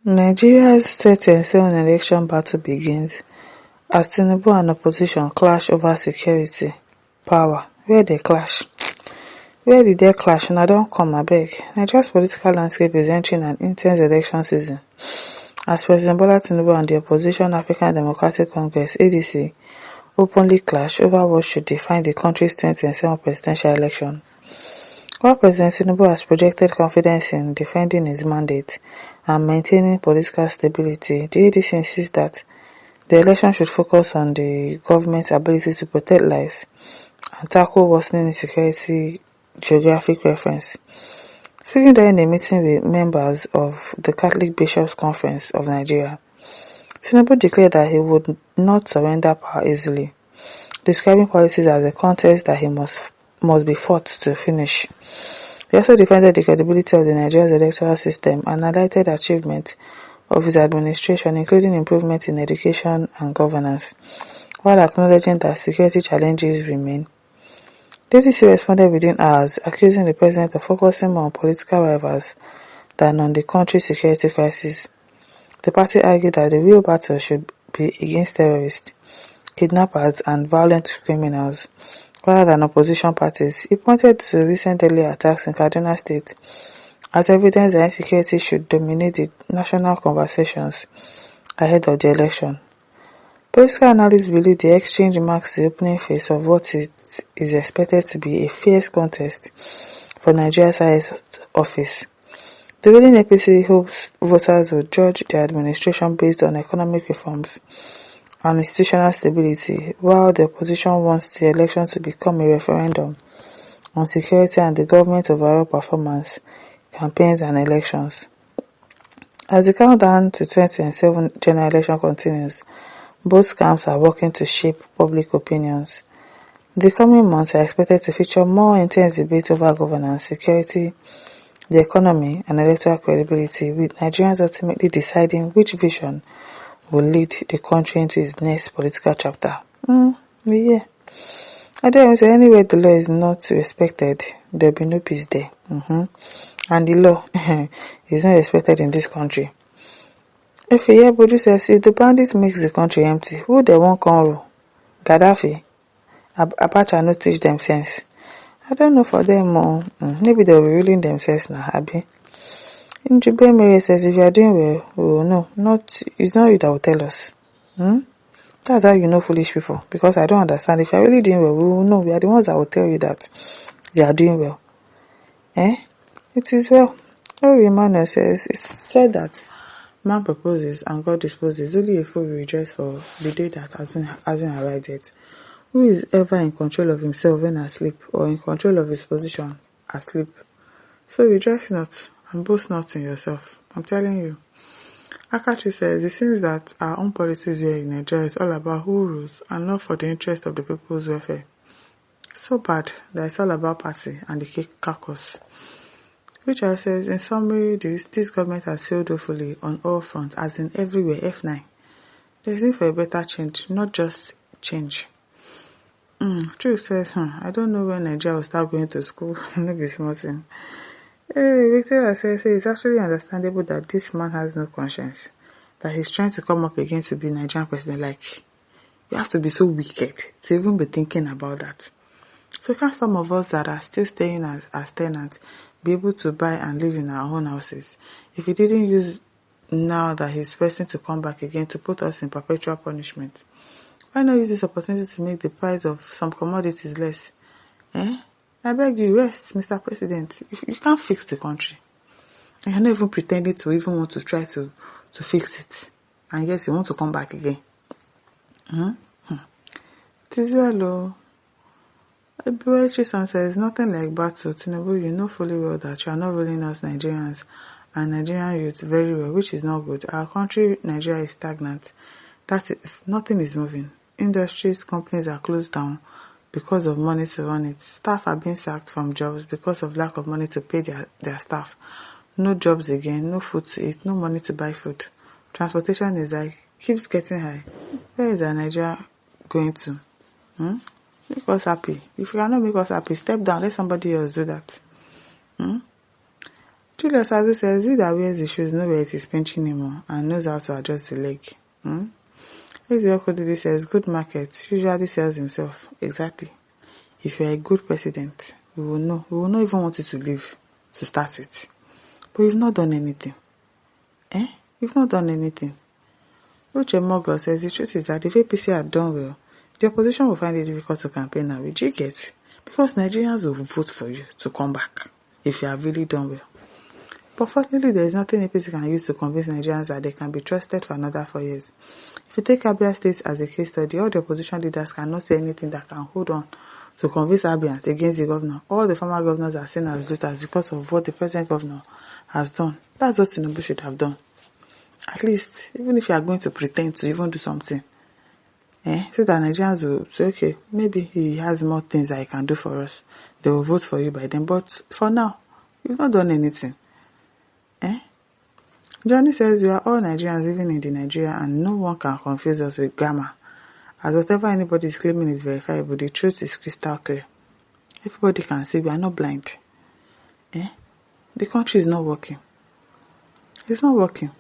Nigeria's 2027 election battle begins as Tinubu and opposition clash over security, power. Where they clash? Where did they clash? Una don come abeg. Nigeria's political landscape is entering an intense election season as President Bola Tinubu and the opposition African Democratic Congress (ADC) openly clash over what should define the country's 2027 presidential election. While President Tinubu has projected confidence in defending his mandate and maintaining political stability, the ADC insists that the election should focus on the government's ability to protect lives and tackle worsening insecurity geographic reference. Speaking during a meeting with members of the Catholic Bishops' Conference of Nigeria, Tinubu declared that he would not surrender power easily, describing politics as a contest that he must be fought to finish. He also defended the credibility of the Nigeria's electoral system and highlighted achievements of his administration, including improvements in education and governance, while acknowledging that security challenges remain. The ADC responded within hours, accusing the president of focusing more on political rivals than on the country's security crisis. The party argued that the real battle should be against terrorists, kidnappers, and violent criminals, rather than opposition parties. He pointed to recent deadly attacks in Kaduna State as evidence that insecurity should dominate the national conversations ahead of the election. Political analysts believe the exchange marks the opening phase of what is expected to be a fierce contest for Nigeria's highest office. The ruling APC hopes voters will judge the administration based on economic reforms and institutional stability, while the opposition wants the election to become a referendum on security and the government's overall performance, campaigns and elections. As the countdown to 2027 general election continues, both camps are working to shape public opinions. The coming months are expected to feature more intense debate over governance, security, the economy and electoral credibility, with Nigerians ultimately deciding which vision will lead the country into its next political chapter. Yeah. I don't say anywhere the law is not respected, there will be no peace there. And the law is not respected in this country. If you hear producers, if the bandits makes the country empty, who they won't come rule? Gaddafi? Abacha no teach them sense. I don't know for them, maybe they'll be ruling themselves now, Abi. In Jibril Mary says, if you are doing well, we will know. It's not you that will tell us. That's how you know foolish people. Because I don't understand. If you are really doing well, we will know. We are the ones that will tell you that you are doing well. It is well. Emmanuel says, it's said that man proposes and God disposes. Only a fool will rejoice for the day that hasn't arrived yet. Who is ever in control of himself when asleep, or in control of his position asleep? So rejoice not and boast not in yourself. I'm telling you. Akachi says, it seems that our own policies here in Nigeria is all about who rules and not for the interest of the people's welfare. So bad that it's all about party and the cake caucus. Richard says, in summary, this government has failed woefully on all fronts, as in everywhere. F9. There's need for a better change, not just change. True says, I don't know when Nigeria will start going to school. No be small thing. Victoria says, it's actually understandable that this man has no conscience, that he's trying to come up again to be Nigerian president. Like, you have to be so wicked to even be thinking about that. So can some of us that are still staying as tenants be able to buy and live in our own houses? If he didn't use now that he's pressing to come back again to put us in perpetual punishment, why not use this opportunity to make the price of some commodities less? I beg you, rest, Mr. President. If you can't fix the country, and you're not even pretending to even want to try to fix it, and yes, you want to come back again. It is well, Chison says, nothing like battle. Tinubu, you know fully well that you are not ruling us Nigerians and Nigerian youths very well, which is not good. Our country, Nigeria, is stagnant. That is, nothing is moving. Industries, companies are closed down because of money to run it. Staff are being sacked from jobs because of lack of money to pay their staff. No jobs again, no food to eat, no money to buy food. Transportation is keeps getting high. Where is our Nigeria going to? Make us happy. If you cannot make us happy, step down, let somebody else do that. Julius Azu says he that wears the shoes knows where it is pinching him and knows how to adjust the leg. Ezeokodidi says good market usually sells himself. Exactly. If you're a good president, we will know. We will not even want you to leave to start with. But you've not done anything. You've not done anything. Uche Mogul says the truth is that if APC had done well, the opposition will find it difficult to campaign now. Which you get? Because Nigerians will vote for you to come back if you have really done well. But fortunately, there is nothing APC can use to convince Nigerians that they can be trusted for another 4 years. If you take Abia State as a case study, all the opposition leaders cannot say anything that can hold on to convince Abians against the governor. All the former governors are seen as looters because of what the present governor has done. That's what Tinubu should have done. At least, even if you are going to pretend to even do something, so that Nigerians will say, okay, maybe he has more things that he can do for us. They will vote for you by then. But for now, you've not done anything. Johnny says we are all Nigerians living in the Nigeria and no one can confuse us with grammar. As whatever anybody is claiming is verifiable, the truth is crystal clear. Everybody can see we are not blind. The country is not working. It's not working.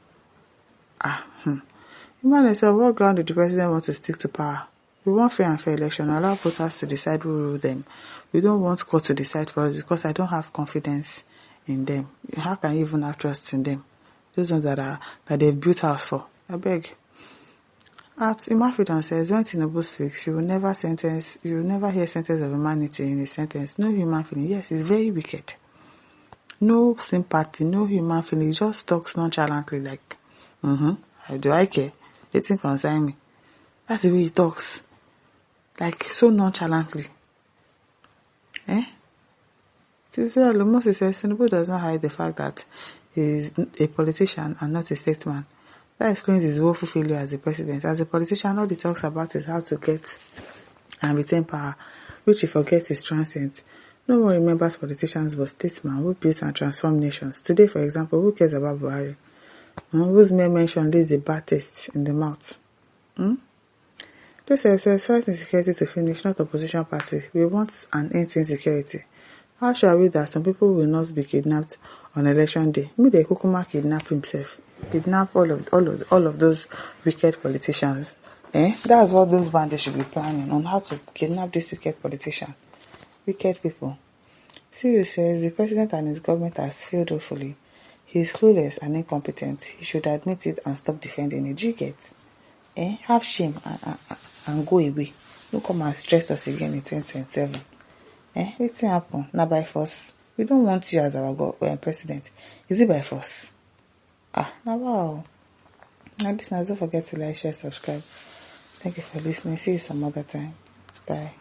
Imagine yourself, what ground did the president want to stick to power? We want free and fair election, allow voters to decide who rule them. We don't want court to decide for us because I don't have confidence in them. How can you even have trust in them? Those ones that they've built house for. I beg. At Imafidon says, when Tinubu speaks, you will never hear sentence of humanity in his sentence. No human feeling. Yes, it's very wicked. No sympathy, no human feeling. He just talks nonchalantly like, do I care? It didn't concern me. That's the way he talks. Like, so nonchalantly. Disarray Moses says, Tinubu does not hide the fact that he is a politician and not a statesman. That explains his woeful failure as a president. As a politician, all he talks about is how to get and retain power, which he forgets is transient. No one remembers politicians but statesmen who built and transformed nations. Today, for example, who cares about Buhari? Whose mere mention leaves a bad taste in the mouth. This says fight insecurity to finish, not opposition party. We want an end to insecurity. How sure are we that some people will not be kidnapped on election day? Maybe Kukuma kidnap himself. Kidnap all of those wicked politicians. That's what those bandits should be planning, on how to kidnap this wicked politician. Wicked people. Siri says the president and his government has failed woefully. He is clueless and incompetent. He should admit it and stop defending it. Do you get? Have shame and go away. Don't come and stress us again in 2027. What's happen? Now by force. We don't want you as our president. Is it by force? Now wow. Now listeners, don't forget to like, share, subscribe. Thank you for listening. See you some other time. Bye.